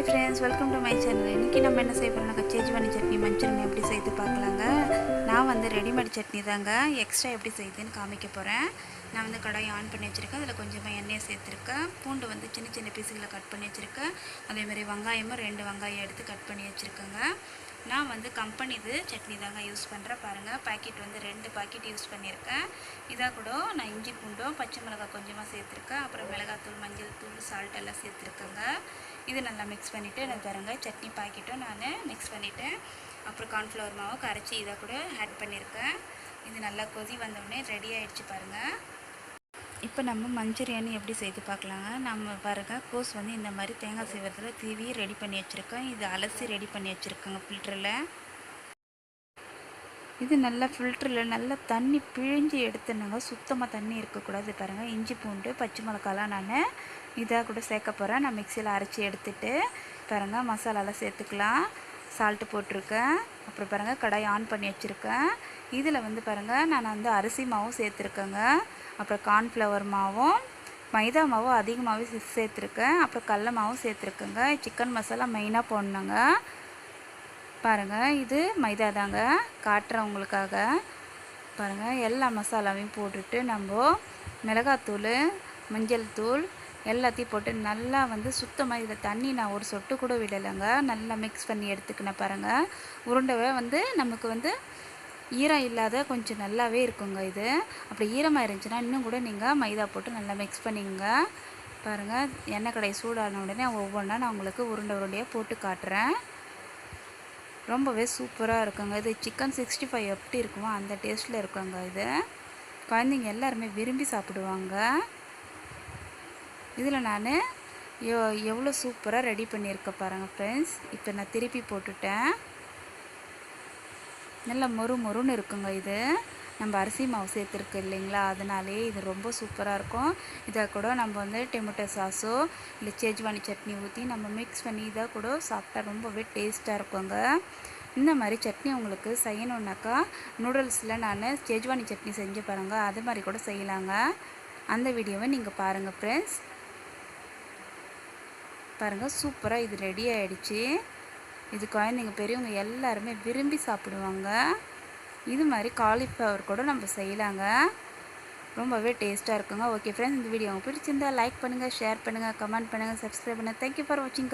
Hi friends, welcome to my channel. இன்றைக்கி நம்ம என்ன செய்ய போகிறோம்னா சேஜ்வானி சட்னி மஞ்சூரியன் எப்படி செய்து பார்க்கலாங்க. நான் வந்து ரெடிமேட் சட்னி தாங்க எக்ஸ்ட்ரா எப்படி செய்யுதுன்னு காமிக்க போகிறேன். நான் வந்து கடாயை ஆன் பண்ணி வச்சுருக்கேன். அதில் கொஞ்சமாக எண்ணெயை சேர்த்துருக்கேன். பூண்டு வந்து சின்ன சின்ன பீஸுகளை கட் பண்ணி வச்சுருக்கேன். அதேமாதிரி வெங்காயமும் 2 வெங்காயம் எடுத்து கட் பண்ணி வச்சுருக்கேங்க. நான் வந்து கம்பெனி இது சட்னி தாங்க யூஸ் பண்ணுறேன். பாருங்கள், பாக்கெட் வந்து 2 பாக்கெட் யூஸ் பண்ணியிருக்கேன். இதாக கூட நான் இஞ்சி பூண்டும் பச்சை மிளகாய் கொஞ்சமாக சேர்த்துருக்கேன். அப்புறம் மிளகாத்தூள், மஞ்சள் தூள், சால்ட் எல்லாம் சேர்த்துருக்கேங்க. இது நல்லா மிக்ஸ் பண்ணிவிட்டு நான் பாருங்கள் சட்னி பாக்கெட்டும் நான் மிக்ஸ் பண்ணிவிட்டேன். அப்புறம் கார்ன்ஃப்ளவர் மாவு கரைச்சி இதை கூட ஆட் பண்ணியிருக்கேன். இது நல்லா கொதி வந்தோடனே ரெடி ஆகிடுச்சு பாருங்கள். இப்போ நம்ம மஞ்சூரியன் எப்படி செய்து பார்க்கலாங்க. நம்ம பாருங்கள், கோஸ் வந்து இந்த மாதிரி தேங்காய் சீவரத்தில் தீவி ரெடி பண்ணி வச்சுருக்கேன். இது அலசி ரெடி பண்ணி வச்சுருக்கேங்க ஃபில்டரில். இது நல்லா ஃபில்டரில் நல்லா தண்ணி பிழிஞ்சு எடுத்துனாங்க. சுத்தமாக தண்ணி இருக்கக்கூடாது. பாருங்கள், இஞ்சி பூண்டு பச்சை மிளகாலாம் நான் இதாக கூட சேர்க்க போகிறேன். நான் மிக்சியில் அரைச்சி எடுத்துகிட்டு பாருங்கள் மசாலாலாம் சேர்த்துக்கலாம். சால்ட்டு போட்டிருக்கேன். அப்புறம் பாருங்கள் கடாய் ஆன் பண்ணி வச்சுருக்கேன். இதில் வந்து பாருங்கள் நான் வந்து அரிசி மாவும் சேர்த்துருக்கேங்க. அப்புறம் கார்ன்ஃப்ளவர் மாவும் மைதா மாவும் அதிகமாகவே சேர்த்துருக்கேன். அப்புறம் கடல மாவும் சேர்த்துருக்கேங்க. சிக்கன் மசாலா மெயினாக போடணுங்க. பாருங்கள், இது மைதா தாங்க காட்டுறவங்களுக்காக. பாருங்கள், எல்லா மசாலாவையும் போட்டுட்டு நம்ம மிளகாத்தூள், மஞ்சள் தூள் எல்லாத்தையும் போட்டு நல்லா வந்து சுத்தமாக இதில் தண்ணி நான் ஒரு சொட்டு கூட விடலைங்க. நல்லா மிக்ஸ் பண்ணி எடுத்துக்கினேன். பாருங்கள், உருண்டை வந்து நமக்கு வந்து ஈரம் இல்லாத கொஞ்சம் நல்லாவே இருக்குங்க. இது அப்படி ஈரமாக இருந்துச்சுன்னா இன்னும் கூட நீங்கள் மைதா போட்டு நல்லா மிக்ஸ் பண்ணிங்க. பாருங்கள், எண்ணெய் கடாய் சூடான உடனே ஒவ்வொன்றா நான் உங்களுக்கு உருண்டையாக போட்டு காட்டுறேன். ரொம்பவே சூப்பராக இருக்குங்க. இது சிக்கன் 65 எப்படி இருக்குமோ அந்த டேஸ்ட்டில் இருக்குங்க. இது குழந்தைங்க எல்லாருமே விரும்பி சாப்பிடுவாங்க. இதில் நான் எவ்வளோ சூப்பராக ரெடி பண்ணியிருக்கேன் பாருங்கள் ஃப்ரெண்ட்ஸ். இப்போ நான் திருப்பி போட்டுட்டேன். நல்லா மொறுன்னு இருக்குங்க. இது நம்ம அரிசி மாவு சேர்த்துருக்கு இல்லைங்களா, அதனாலே இது ரொம்ப சூப்பராக இருக்கும். இதை கூட நம்ம வந்து டொமேட்டோ சாஸோ இல்லை சேஜ்வானி சட்னி ஊற்றி நம்ம மிக்ஸ் பண்ணி இதாக கூட சாப்பிட்டா ரொம்பவே டேஸ்ட்டாக இருக்குங்க. இந்த மாதிரி சட்னி உங்களுக்கு செய்யணுன்னாக்கா நூடுல்ஸில் நான் சேஜ்வானி சட்னி செஞ்சு பாருங்கள். அது மாதிரி கூட செய்யலாங்க. அந்த வீடியோவை நீங்கள் பாருங்கள் ஃப்ரெண்ட்ஸ். பாருங்கள், சூப்பராக இது ரெடி ஆகிடுச்சு. இது குழந்தைங்க பெரியவங்க எல்லாருமே விரும்பி சாப்பிடுவாங்க. இது மாதிரி காலிஃப்ளவர் கூட நம்ம செய்யலாங்க. ரொம்பவே டேஸ்ட்டாக இருக்குங்க. ஓகே ஃப்ரெண்ட்ஸ், இந்த வீடியோ உங்களுக்கு பிடிச்சிருந்தால் லைக் பண்ணுங்கள், ஷேர் பண்ணுங்கள், கமெண்ட் பண்ணுங்கள், சப்ஸ்கிரைப் பண்ணுங்கள். தேங்க்யூ ஃபார் வாட்சிங்.